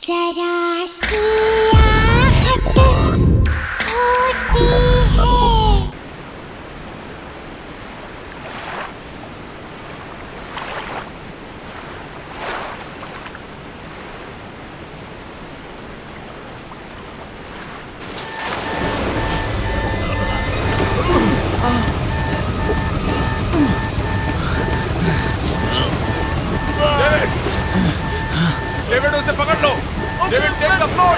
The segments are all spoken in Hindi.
जरा सी आहट होती है। डेविड उसे पकड़ लो। David take the floor.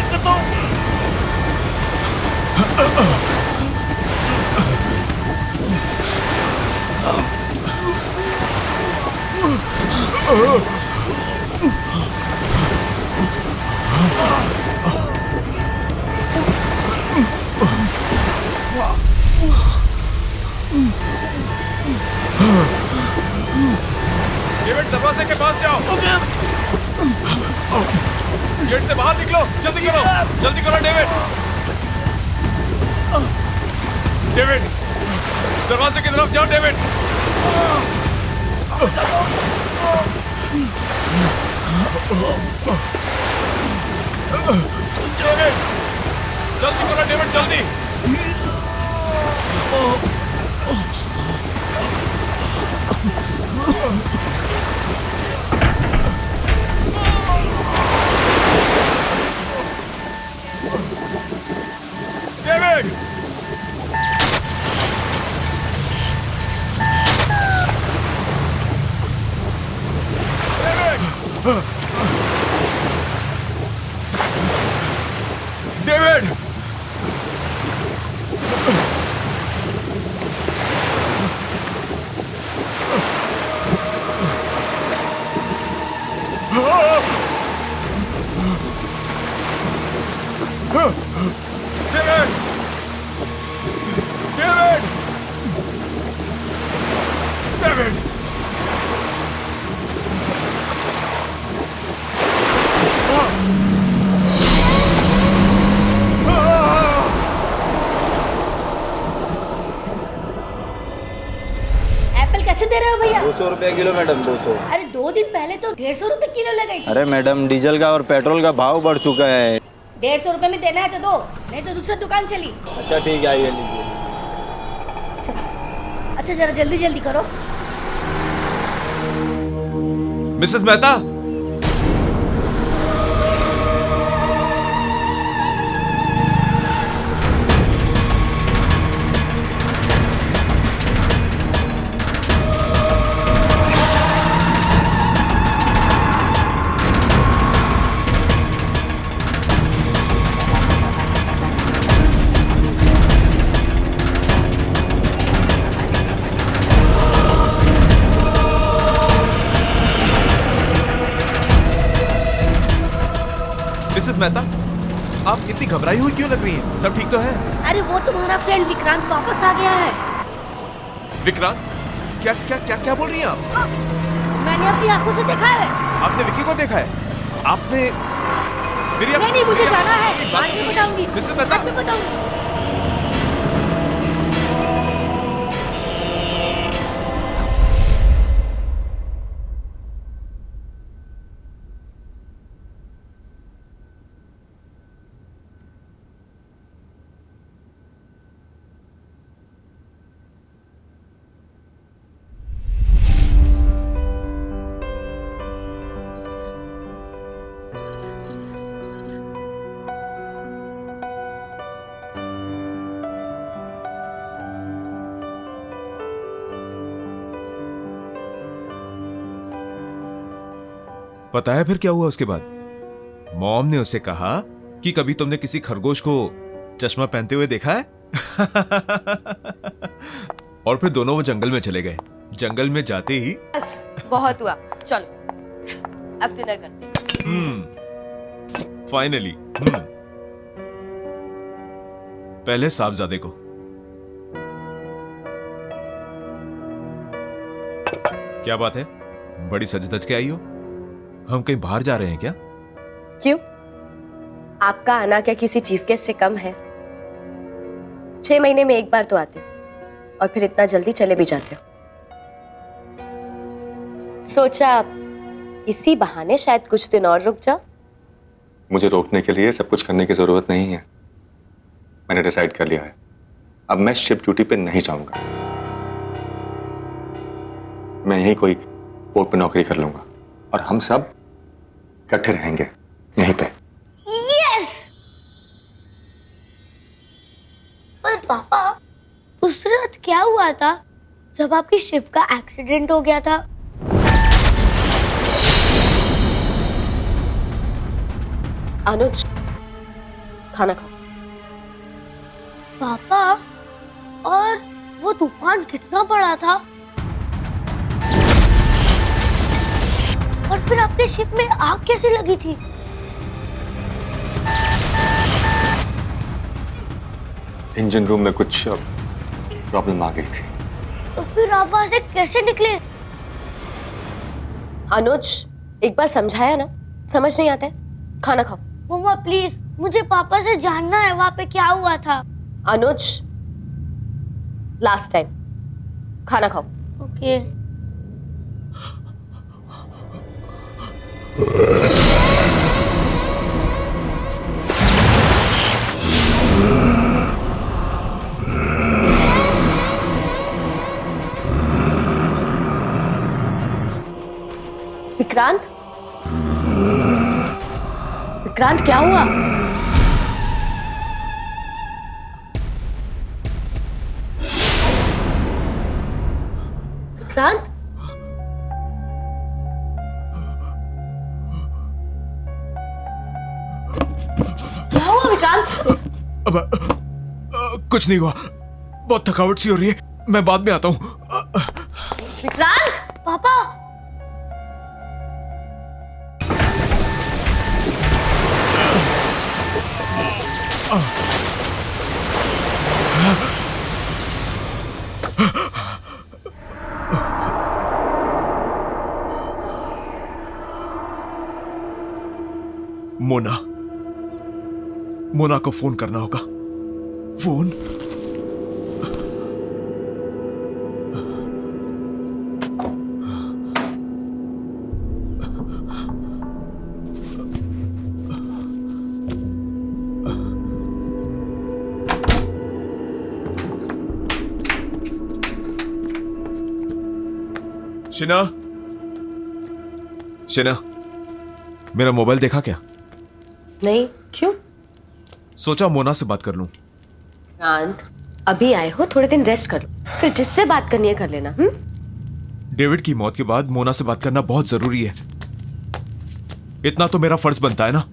David दरवाजे के पास जाओ। गेट से बाहर निकलो। जल्दी करो डेविड। डेविड दरवाजे की तरफ जाओ। डेविड जल्दी करो डेविड जल्दी। डेविड डेविड कैसे दे रहे हो भैया? 200 रुपए किलो मैडम, 200। अरे 2 दिन पहले तो 150 रुपए किलो लगाई थी। अरे मैडम डीजल का और पेट्रोल का भाव बढ़ चुका है। 150 रुपए में देना है तो दो, नहीं तो दूसरी दुकान चली। अच्छा ठीक है, आइए लीजिए। अच्छा जरा जल्दी जल्दी करो। मिसेस मेहता मिसेस मेहता आप इतनी घबराई हुई क्यों लग रही हैं? सब ठीक तो है? अरे वो तुम्हारा फ्रेंड विक्रांत वापस आ गया है। विक्रांत? क्या क्या क्या क्या बोल रही हैं आप? मैंने अपनी आंखों से देखा है। आपने विक्की को देखा है? आपने मेरी नहीं मुझे जाना है, बाद में बताऊंगी। मिसेस मेहता बाद में बताऊंगी। पता है फिर क्या हुआ उसके बाद? मॉम ने उसे कहा कि कभी तुमने किसी खरगोश को चश्मा पहनते हुए देखा है? और फिर दोनों वो जंगल में चले गए। जंगल में जाते ही बस बहुत हुआ, चलो अब डिनर करते हैं। फाइनली। पहले साहबजादे को। क्या बात है, बड़ी सज धज के आई हो? हम कहीं बाहर जा रहे हैं क्या? क्यों? आपका आना क्या किसी चीफ गेस्ट से कम है? 6 महीने में एक बार तो आते हो और फिर इतना जल्दी चले भी जाते हो। सोचा इसी बहाने शायद कुछ दिन और रुक जाओ। मुझे रोकने के लिए सब कुछ करने की जरूरत नहीं है। मैंने डिसाइड कर लिया है, अब मैं शिप ड्यूटी पे नहीं जाऊंगा। मैं यहीं कोई पोर्ट पे नौकरी कर लूंगा और हम सब इकट्ठे रहेंगे यहीं पे। यस। पर पापा, उस रात क्या हुआ था जब आपकी शिप का एक्सीडेंट हो गया था? अनुज, खाना खाओ। पापा, और वो तूफान कितना बड़ा था? और फिर आपके शिप में आग कैसे लगी थी? इंजन रूम में कुछ प्रॉब्लम आ गई थी। तो फिर आप वहां से कैसे निकले? अनुज, एक बार समझाया ना, समझ नहीं आता है। खाना खाओ। मम्मा प्लीज, मुझे पापा से जानना है वहां पे क्या हुआ था। अनुज, लास्ट टाइम, खाना खाओ। ओके। विक्रांत, विक्रांत क्या हुआ? विक्रांत, क्या हुआ विक्रांत? अब कुछ नहीं हुआ, बहुत थकावट सी हो रही है, मैं बाद में आता हूँ। विक्रांत, पापा, मोना, मोना को फोन करना होगा। फोन। शिना, शिना, मेरा मोबाइल देखा क्या? नहीं, क्यों? सोचा मोना से बात कर लूं। विक्रांत, अभी आए हो, थोड़े दिन रेस्ट कर लो, फिर जिससे बात करनी है कर लेना। डेविड की मौत के बाद मोना से बात करना बहुत जरूरी है। इतना तो मेरा फर्ज बनता है ना।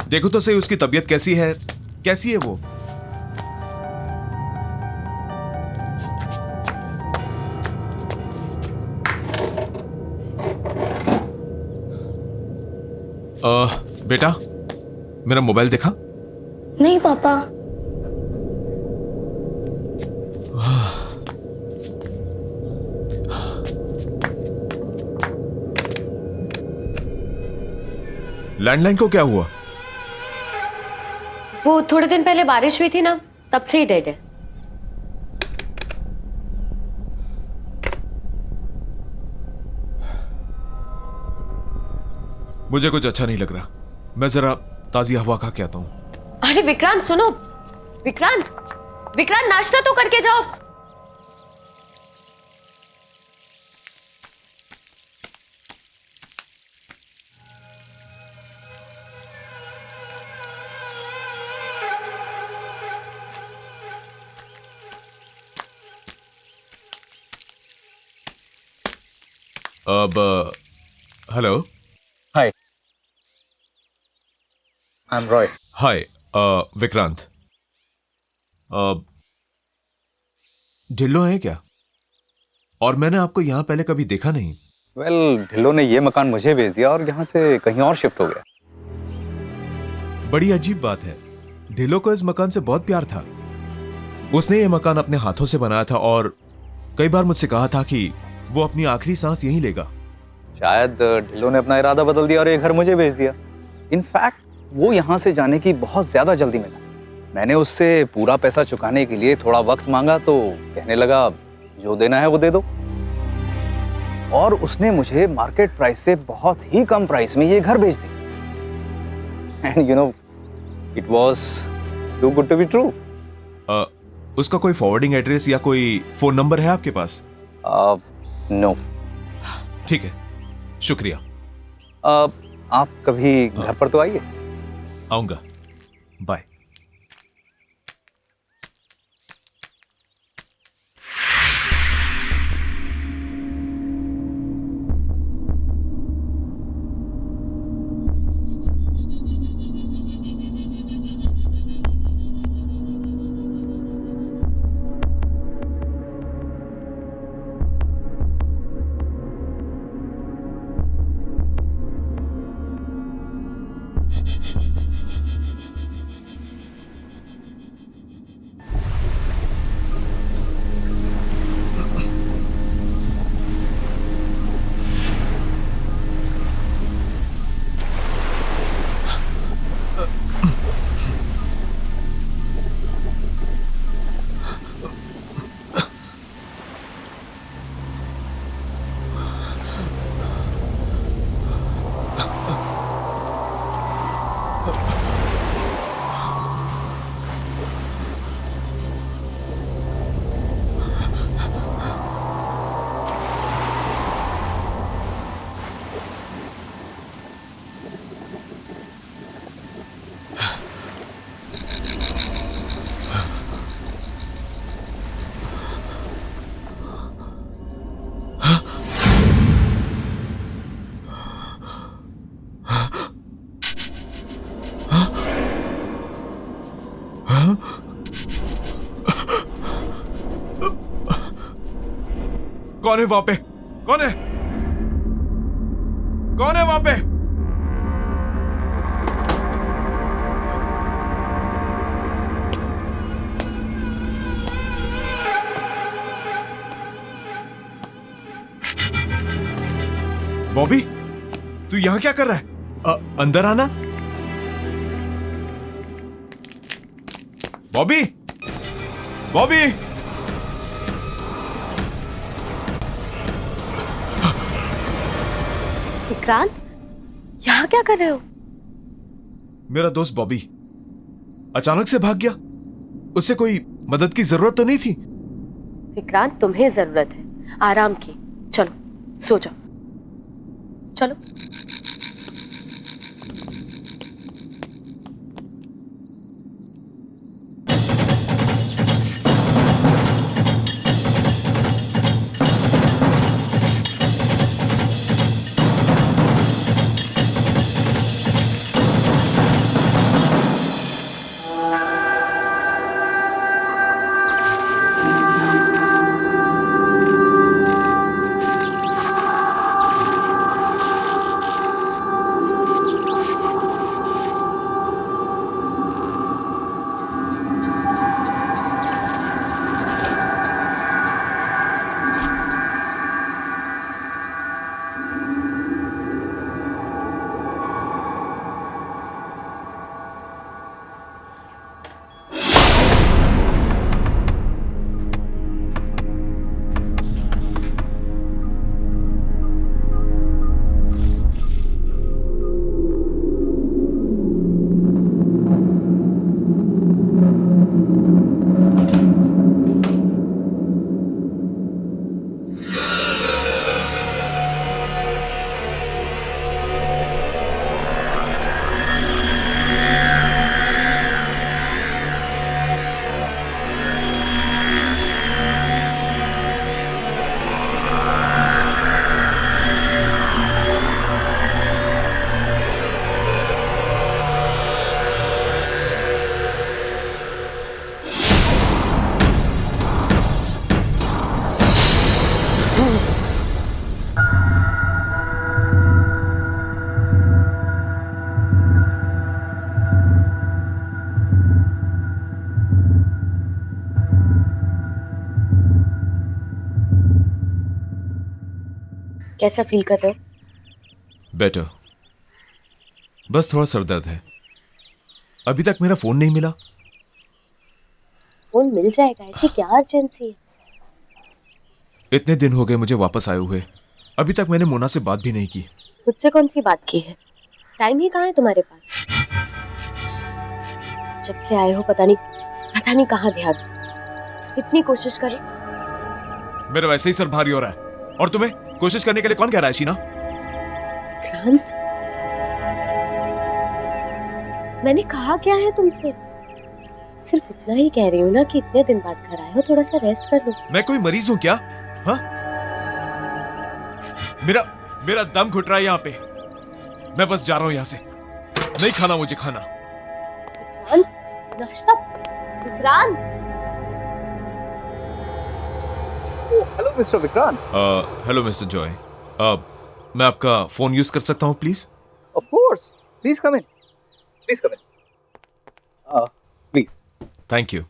देखो तो सही उसकी तबीयत कैसी है, कैसी है वो। बेटा, मेरा मोबाइल देखा? नहीं पापा। लैंडलाइन को क्या हुआ? वो थोड़े दिन पहले बारिश हुई थी ना, तब से ही डेड है। मुझे कुछ अच्छा नहीं लग रहा, मैं जरा ताजी हवा खा के आता हूं। अरे विक्रांत सुनो, विक्रांत, विक्रांत नाश्ता तो करके जाओ। अब हेलो। Hi, I'm Roy. हाय विक्रांत, ढिल्लो है क्या? और मैंने आपको यहाँ पहले कभी देखा नहीं। Well, ढिल्लो ने ये मकान मुझे बेच दिया और यहाँ से कहीं और शिफ्ट हो गया। बड़ी अजीब बात है, ढिल्लो को इस मकान से बहुत प्यार था। उसने ये मकान अपने हाथों से बनाया था और कई बार मुझसे कहा था कि वो अपनी आखिरी सांस यहीं लेगा। शायद ढिल्लो ने अपना इरादा बदल दिया और ये घर मुझे बेच दिया। इनफैक्ट वो यहाँ से जाने की बहुत ज्यादा जल्दी में था। मैंने उससे पूरा पैसा चुकाने के लिए थोड़ा वक्त मांगा तो कहने लगा जो देना है वो दे दो। और उसने मुझे मार्केट प्राइस से बहुत ही कम प्राइस में ये घर बेच दिया। And you know it was too good to be true. उसका कोई फॉरवर्डिंग एड्रेस या कोई फोन नंबर है आपके पास? नो। ठीक है, शुक्रिया। आप कभी घर पर तो आइए। आऊंगा, बाय। कौन है वहां पे? कौन है? कौन है वहां पे? बॉबी, तू यहां क्या कर रहा है? अंदर आना। बॉबी, बॉबी, विक्रांत, यहाँ क्या कर रहे हो? मेरा दोस्त बॉबी अचानक से भाग गया। उससे कोई मदद की जरूरत तो नहीं थी। विक्रांत, तुम्हें जरूरत है आराम की। चलो सो जाओ, चलो। कैसा फील कर रहे हो? बेटर, बस थोड़ा सर दर्द है। अभी तक मेरा फोन नहीं मिला। फोन मिल जाएगा, ऐसी क्या अर्जेंसी है? इतने दिन हो गए मुझे वापस आए हुए, अभी तक मैंने मोना से बात भी नहीं की। मुझसे कौन सी बात की है? टाइम ही कहाँ है तुम्हारे पास? जब से आए हो पता नहीं कहाँ ध्यान। इतनी कोशिश करी। मेरा वैसे ही सर भारी हो रहा है, और तुम्हें कोशिश करने के लिए कौन कह रहा है शीना? विक्रांत, मैंने कहा क्या है तुमसे? सिर्फ इतना ही कह रही हूँ ना कि इतने दिन बाद घर आए हो, थोड़ा सा रेस्ट कर लो। मैं कोई मरीज हूं क्या? हाँ, मेरा दम घुट रहा है यहाँ पे। मैं बस जा रहा हूँ यहाँ से। नहीं खाना मुझे खाना। विक्रांत, नाश्ता। Vikrant, hello mister Vikrant. Hello mister Joy, मैं आपका फोन यूज कर सकता हूँ please? Of course, please come in, please come in, please. Thank you.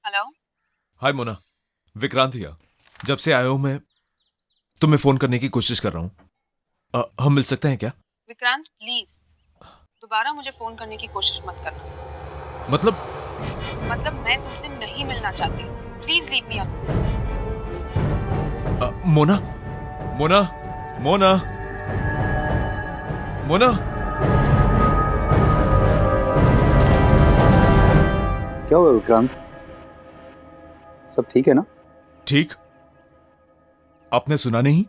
Hello. Hi Mona, Vikrant here. जब से आया हूं मैं तुम्हें फोन करने की कोशिश कर रहा हूं। हम मिल सकते हैं क्या? विक्रांत प्लीज दोबारा मुझे फोन करने की कोशिश मत करना। मतलब मैं तुमसे नहीं मिलना चाहती। Please leave me alone. Mona Mona Mona Mona. क्या हुआ विक्रांत, सब ठीक है ना? ठीक? आपने सुना नहीं?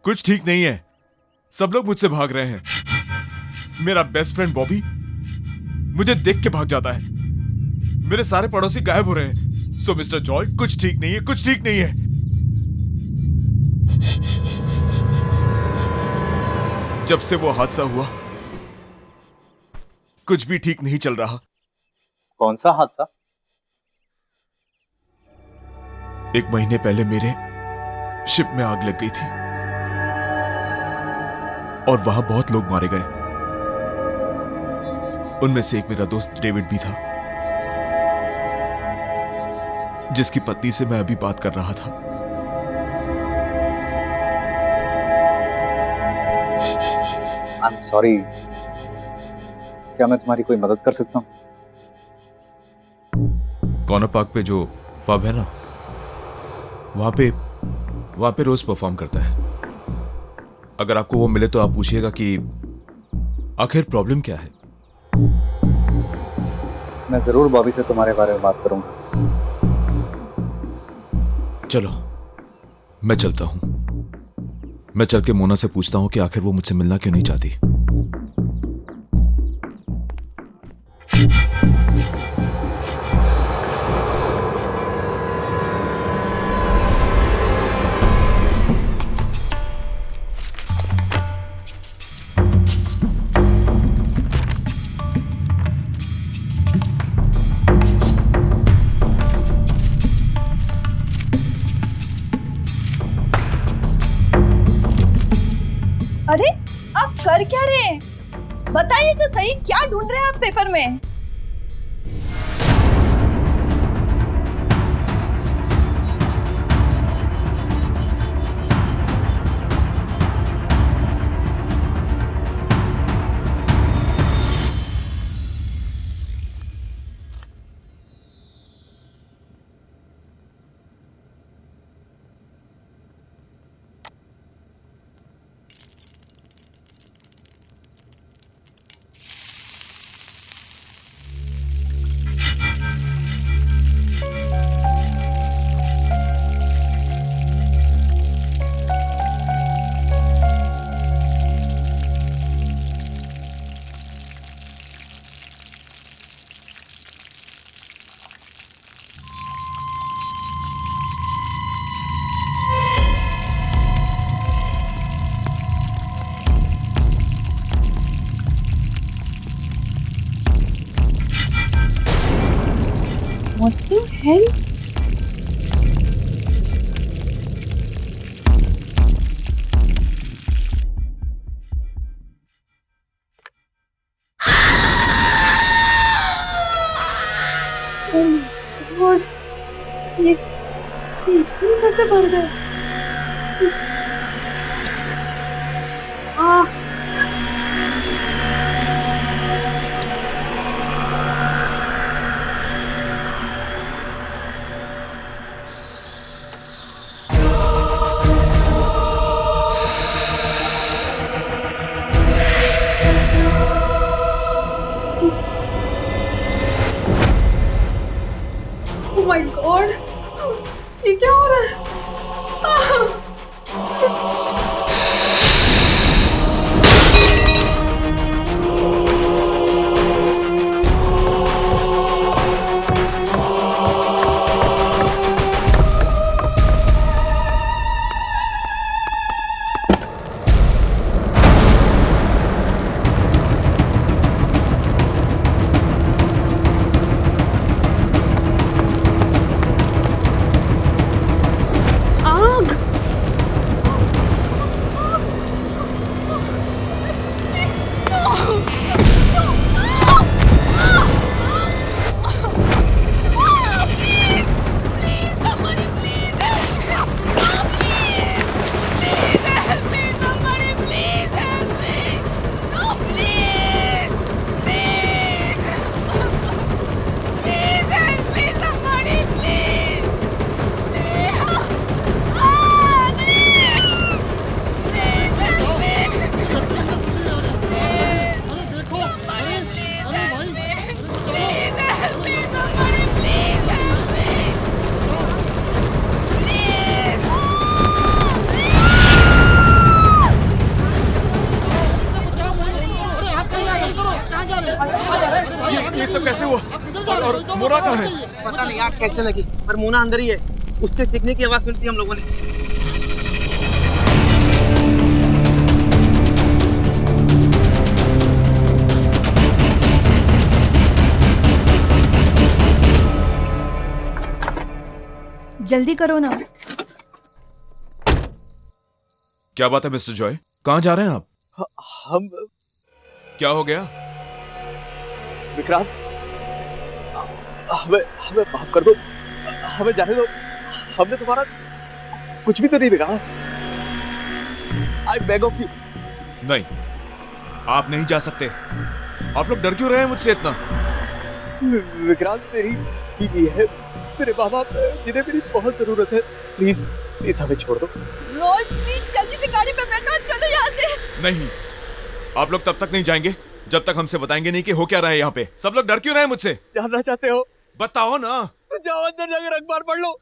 कुछ ठीक नहीं है। सब लोग मुझसे भाग रहे हैं। मेरा बेस्ट फ्रेंड बॉबी मुझे देख के भाग जाता है। मेरे सारे पड़ोसी गायब हो रहे हैं। सो मिस्टर जॉय, कुछ ठीक नहीं है, कुछ ठीक नहीं है। जब से वो हादसा हुआ कुछ भी ठीक नहीं चल रहा। कौन सा हादसा? 1 महीने पहले मेरे शिप में आग लग गई थी और वहां बहुत लोग मारे गए। उनमें से एक मेरा दोस्त डेविड भी था, जिसकी पत्नी से मैं अभी बात कर रहा था। आई एम सॉरी, क्या मैं तुम्हारी कोई मदद कर सकता हूँ? कॉर्नर पार्क पे जो पब है ना, वहां पे रोज परफॉर्म करता है। अगर आपको वो मिले तो आप पूछिएगा कि आखिर प्रॉब्लम क्या है। मैं जरूर बॉबी से तुम्हारे बारे में बात करूंगा। चलो मैं चलता हूं। मैं चल के मोना से पूछता हूं कि आखिर वो मुझसे मिलना क्यों नहीं चाहती। अरे आप कर क्या रहे हैं? बताइए तो सही, क्या ढूंढ रहे हैं आप पेपर में? What the hell? God, ये इतनी कैसे बढ़ गए? माय गॉड, ये क्या हो रहा है? ये सब कैसे हुआ? और मोना कहाँ है? पता नहीं आग कैसे लगी, पर मोना अंदर ही है। उसके चीखने की आवाज सुनती हम लोगों ने। जल्दी करो ना। क्या बात है मिस्टर जॉय, कहाँ जा रहे हैं आप? हम क्या हो गया? विक्रांत, हमें हमें माफ कर दो, हमें जाने दो। हमने तुम्हारा कुछ भी तो नहीं बिगाड़ा। I beg of you. नहीं, आप नहीं जा सकते। आप लोग डर क्यों रहे हैं मुझसे इतना? विक्रांत, मेरी बीवी है, मेरे माँ बाप जिन्हें मेरी बहुत जरूरत है। प्लीज प्लीज हमें छोड़ दो। रोड प्लीज जल्दी से गाड़ी पे बैठो, चलो यहाँ से। नहीं, आप लोग तब तक नहीं जाएंगे जब तक हमसे बताएंगे नहीं कि हो क्या रहा है यहाँ पे। सब लोग डर क्यों रहे हैं मुझसे? जानना चाहते हो? बताओ ना। तो जाओ अंदर जाकर अखबार पढ़ लो।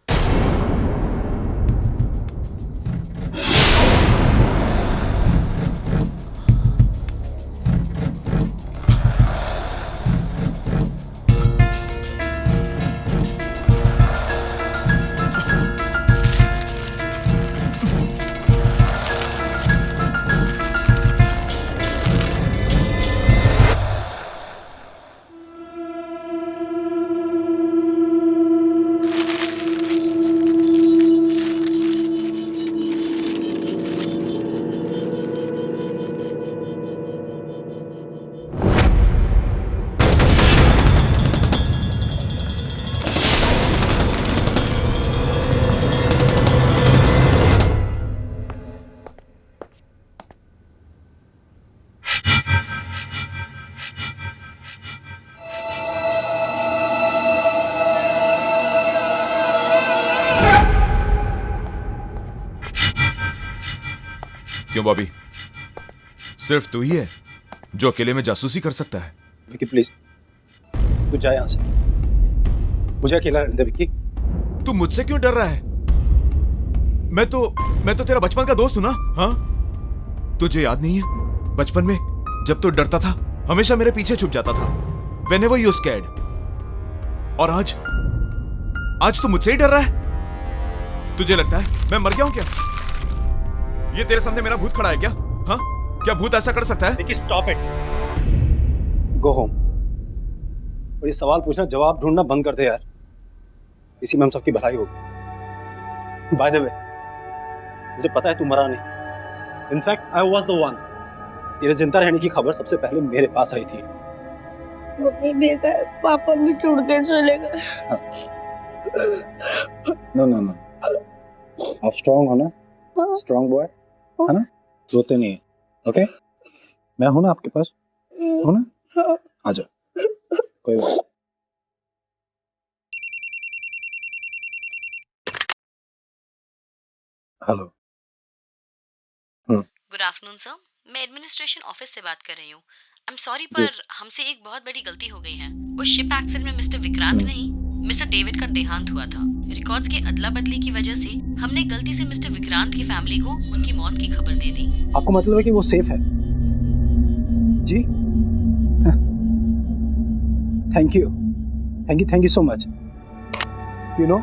क्यों बॉबी, सिर्फ तू ही है जो अकेले में जासूसी कर सकता है? विकी प्लीज, तू जा यहाँ से, मुझे अकेला रहने दे। विकी, तू मुझसे क्यों डर रहा है? मैं तो तेरा बचपन का दोस्त हूं ना। हाँ, तुझे याद नहीं है बचपन में जब तू डरता था हमेशा मेरे पीछे छुप जाता था, whenever you scared। और आज तू मुझसे ही डर रहा है? तुझे लगता है मैं मर गया हूं क्या? ये तेरे सामने मेरा भूत खड़ा है क्या? हाँ, क्या भूत ऐसा कर सकता है? Vicky stop it, go home. और ये सवाल पूछना जवाब ढूंढना बंद कर दे यार, इसी में हम सबकी भलाई होगी। बाय द वे, मुझे पता है तू मरा नहीं। In fact I was the one. तेरे जिंदा रहने की खबर सबसे पहले मेरे पास आई थी। मम्मी भी गए, पापा भी छोड़ के चले गए। नो नो नो, आप स्ट्रांग हो ना, स्ट्रांग बॉय है ना, रोते नहीं है। ओके, मैं हूं ना आपके पास, हो ना? आ जाओ, कोई बात। हेलो। गुड आफ्टरनून सर, मैं एडमिनिस्ट्रेशन ऑफिस से बात कर रही हूँ। आई एम सॉरी, पर हमसे एक बहुत बड़ी गलती हो गई है। उस शिप एक्सीडेंट में मिस्टर विक्रांत नहीं मिस्टर डेविड का देहांत हुआ था। रिकॉर्ड्स के अदला बदली की वजह से हमने गलती से मिस्टर विक्रांत की फैमिली को उनकी मौत की खबर दे दी। आपको मतलब है कि वो सेफ है? जी, thank you so much. You know,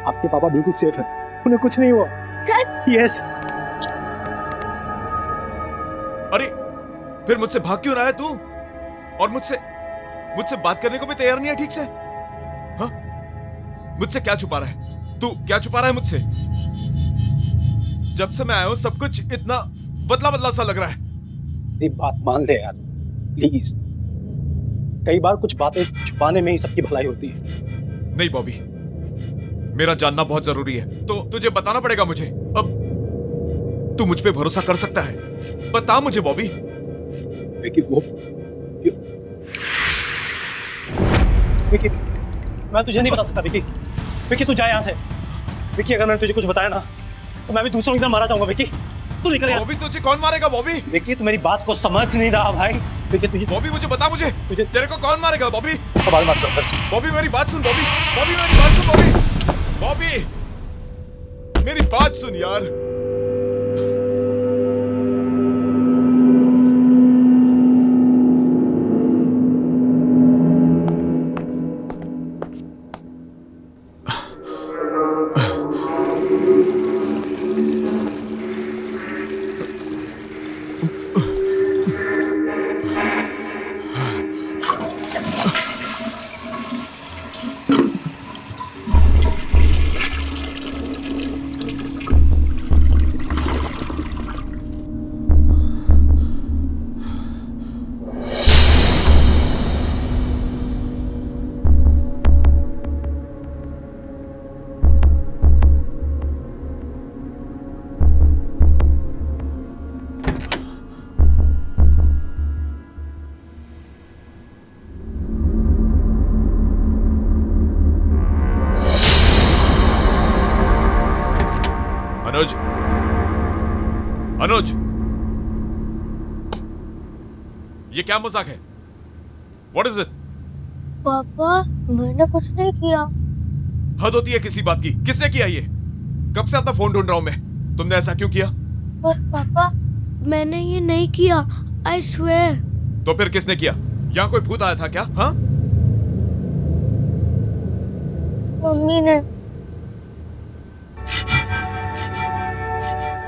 आपके पापा बिल्कुल सेफ है, उन्हें कुछ नहीं हुआ। सच? यस। अरे फिर मुझसे भाग क्यों रहा है तू? और मुझसे बात करने को भी तैयार नहीं है ठीक से? हाँ? मुझसे क्या छुपा रहा है तू? क्या छुपा रहा है मुझसे? जब से मैं आया हूं सब कुछ इतना बदला बदला सा लग रहा है। मेरी बात मान ले यार, प्लीज। कई बार कुछ बातें छुपाने में ही सबकी भलाई होती है। नहीं बॉबी, मेरा जानना बहुत जरूरी है, तो तुझे बताना पड़ेगा मुझे। अब तू मुझ पे भरोसा कर सकता है, बता मुझे बॉबी। विकी, विकी, मैं तुझे नहीं बता सकता विकी। विकी तू जा यहाँ से। विकी, अगर मैंने तुझे कुछ बताया ना तो मैं भी दूसरों की तरह मारा जाऊंगा। विकी तू निकल यहाँ। बॉबी तुझे कौन मारेगा बॉबी? विकी तू मेरी बात को समझ नहीं रहा भाई। विकी तुझे, बॉबी मुझे बता, मुझे तेरे को कौन मारेगा बॉबी? बात मत कर। बॉबी मेरी बात सुन बॉबी, बॉबी मेरी बात सुन बॉबी, बॉबी मेरी बात सुन यार। अनुज, ये क्या मजाक है? What is it? पापा, मैंने कुछ नहीं किया। हद होती है किसी बात की। किसने किया ये? कब से अपना फोन ढूंढ रहा हूं मैं। तुमने ऐसा क्यों किया? पर पापा, मैंने ये नहीं किया, I swear। तो फिर किसने किया? यहाँ कोई भूत आया था क्या? हाँ? मम्मी ने।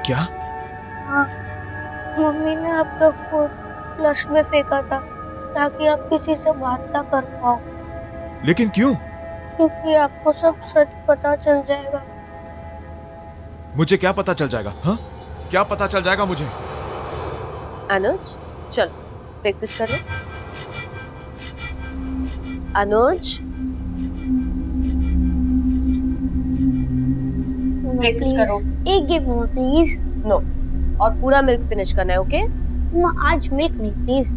क्या? हाँ, मम्मी ने आपका फोन फ्लश में फेंका था ताकि आप किसी से बात ना कर पाओ। लेकिन क्यों? क्योंकि आपको सब सच पता चल जाएगा। मुझे क्या पता चल जाएगा? हाँ? क्या पता चल जाएगा मुझे? अनुज, चलो ब्रेकफास्ट कर लो। अनुज, ब्रेकफास्ट करो। एक गिव मोर प्लीज। नो, और पूरा मिल्क फिनिश करना है, ओके? आज मिल्क नहीं प्लीज।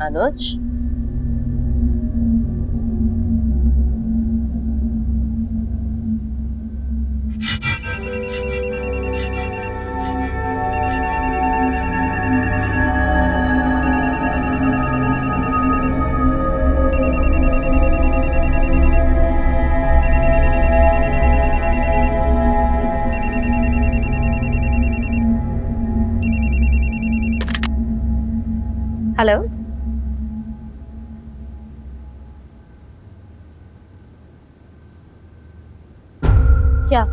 Anuj, hello. क्या?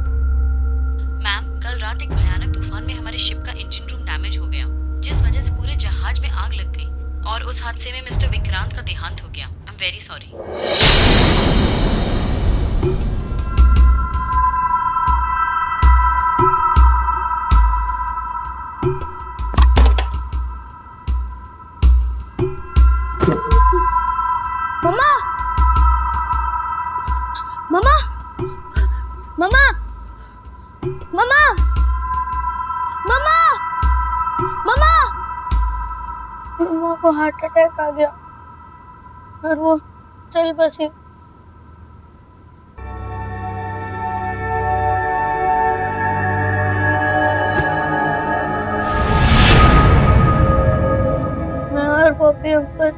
मैम, कल रात एक भयानक तूफान में हमारे शिप का इंजन रूम डैमेज हो गया, जिस वजह से पूरे जहाज में आग लग गई और उस हादसे में मिस्टर विक्रांत का देहांत हो गया। I am very sorry. मम्मा, मम्मा, मम्मा, मम्मा, मम्मा, मम्मा, मम्मा को हार्ट अटैक आ गया और वो चल बसी। मैं और बॉबी अंकल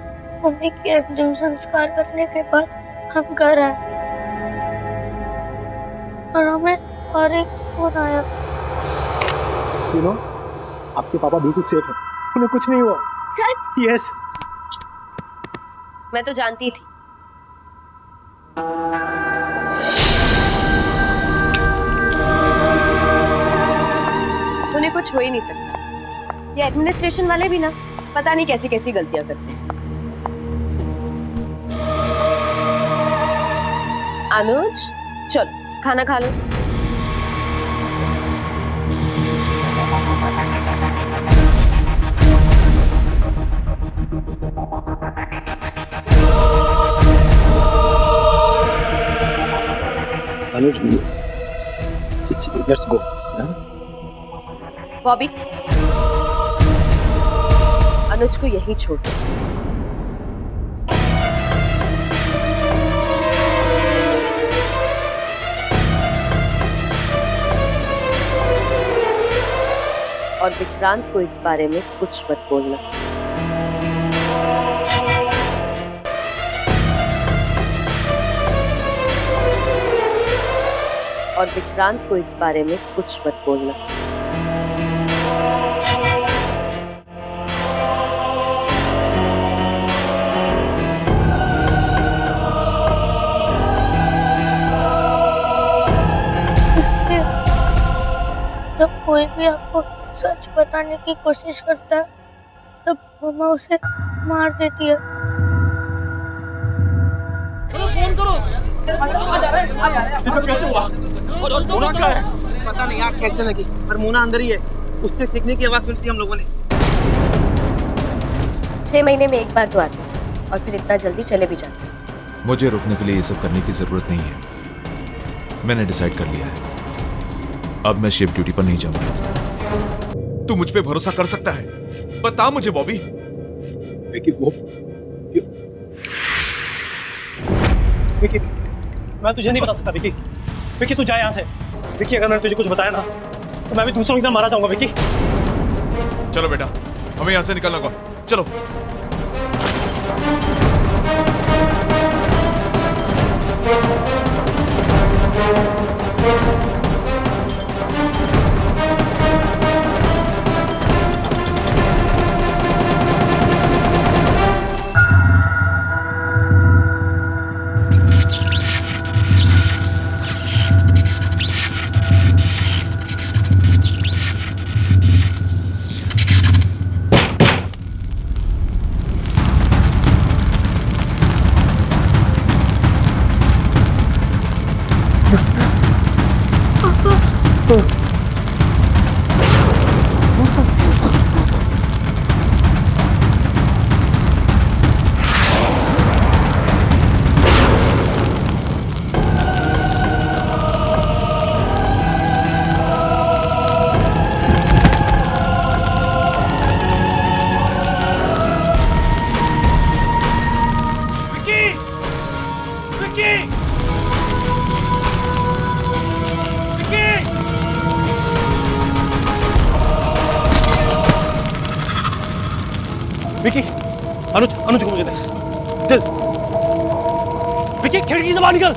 मम्मी के अंतिम संस्कार करने के बाद हम घर आए। और हमें और एक फोन आया। यू नो, आपके पापा बिल्कुल सेफ है, उन्हें कुछ नहीं हुआ। सच? यस। मैं तो जानती थी। उन्हें कुछ हो ही नहीं सकता। ये एडमिनिस्ट्रेशन वाले भी ना पता नहीं कैसी कैसी गलतियां करते हैं। अनुज, चलो खाना खा लो। अनुज, लेट्स गो। बॉबी, अनुज को यहीं छोड़ दो। और विक्रांत को इस बारे में कुछ मत बोलना। और विक्रांत को इस बारे में कुछ मत बोलना। इसलिए जब कोई भी आपको सच बताने की कोशिश करता है तब मम्मा उसे मार देती है। फोन करो। ये सब कैसे हुआ? और होना क्या है? पता नहीं आग कैसे लगी, पर मोना अंदर ही है। उसके सीखने की आवाज सुनती हम लोगों ने। 6 महीने में एक बार तो आते हैं और फिर इतना जल्दी चले भी जाते हैं। मुझे रुकने के लिए ये सब करने की जरूरत नहीं है। मैंने डिसाइड कर लिया है, अब मैं शिफ्ट ड्यूटी पर नहीं जाऊंगा। तू मुझ पे भरोसा कर सकता है? बता मुझे बॉबी। विकी, वो विकी, मैं तुझे नहीं बता सकता विकी। विकी, तू जा यहाँ से। विकी, अगर मैंने तुझे कुछ बताया ना तो मैं भी दूसरों की तरह मारा जाऊंगा। विकी, चलो बेटा, हमें यहाँ से निकलना होगा। चलो। विकी, अनुज, अनुज को मुझे दे। दिल। विकी, खिड़की से बाहर निकल।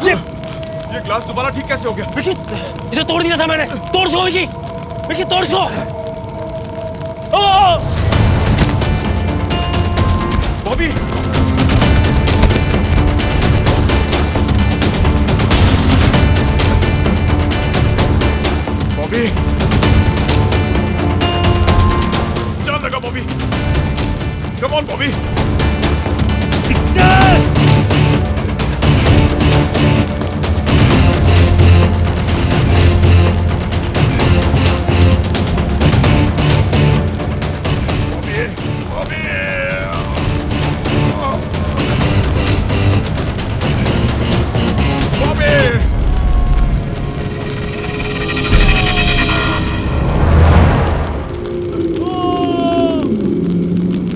ये ग्लास दोबारा ठीक कैसे हो गया? विकी, इसे तोड़ दिया था मैंने। तोड़ इसको विकी। विकी, तोड़ इसको। बॉबी, बॉबी, जान लगा बॉबी। Come on Bobby.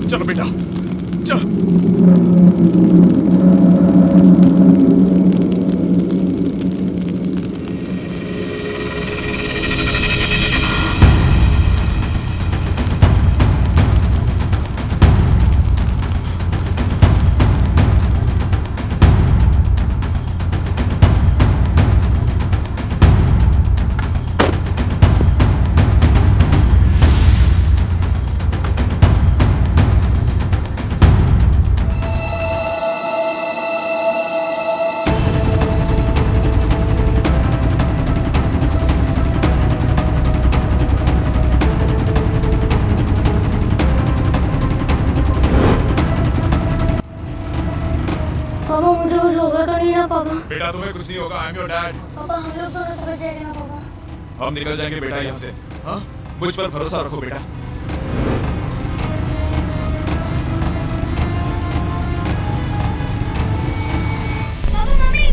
चलो बेटा, चलो। बेटा तुम्हें कुछ नहीं होगा, आई एम योर डैड। पापा हम लोग दोनों तो बच जाएंगे ना पापा? हम निकल जाएंगे बेटा यहाँ से। हाँ, मुझ पर भरोसा रखो बेटा। पापा मम्मी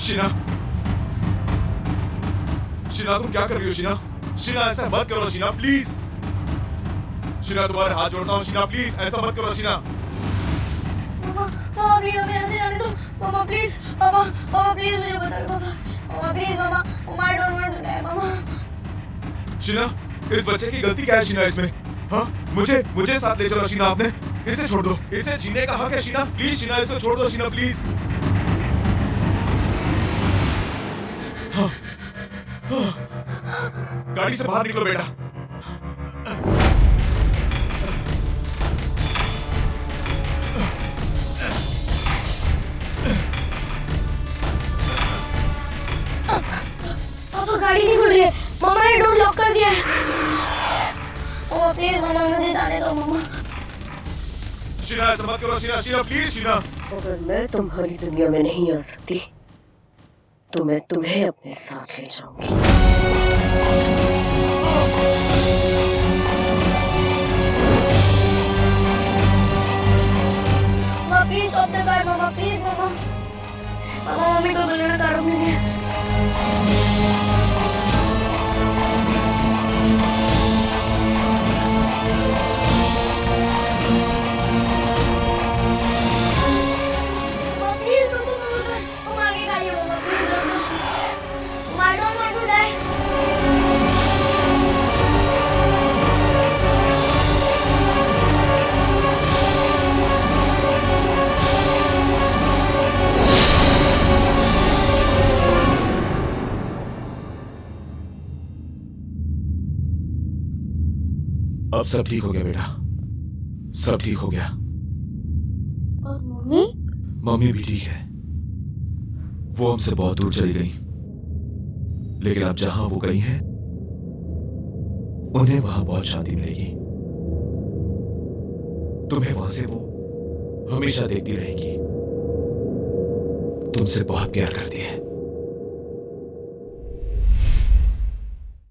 शीना, शीना तुम क्या कर रही हो शीना? शीना ऐसा मत करो शीना, प्लीज। शीना तुम्हारे हाथ जोड़ता हूँ शीना, प्लीज ऐसा मत करो शीना। पापा प्लीज हमें यहाँ से जाने दो। पापा प्लीज, पापा प्लीज मुझे बता दो पापा। पापा प्लीज पापा, I don't want to die पापा। शीना, इस बच्चे की गलती क्या है शीना इसमें? हाँ, मुझे साथ ले चलो शीना, आपने इसे छोड़ दो, इसे जीने का हक है शीना, प्लीज शीना इसको छोड़ दो शीना, प्लीज। हाँ, हाँ, गाड़ी से बाहर निकलो बेटा। पापा गाड़ी नहीं खुल रही है, मामा ने डोर लॉक कर दिया है। पापा प्लीज मामा मुझे जाने दो मामा। शीना ऐसा मत करो शीना, शीना प्लीज शीना। अगर मैं तुम्हारी दुनिया में नहीं आ सकती तो मैं तुम्हें अपने साथ ले जाऊंगी। मामा प्लीज स्टॉप द कार मामा, प्लीज मामा। मामा मम्मी को बोलना कार रोकने के लिए। मामा प्लीज रुको, तुम आगे खाइए मामा, प्लीज रुको। I don't want to die. अब सब ठीक हो गया बेटा, सब ठीक हो गया। और मम्मी? मम्मी भी ठीक है। वो हमसे बहुत दूर चली गई, लेकिन अब जहां वो गई हैं, उन्हें वहां बहुत शांति मिलेगी। तुम्हें वहां से वो हमेशा देखती रहेगी। तुमसे बहुत प्यार करती है।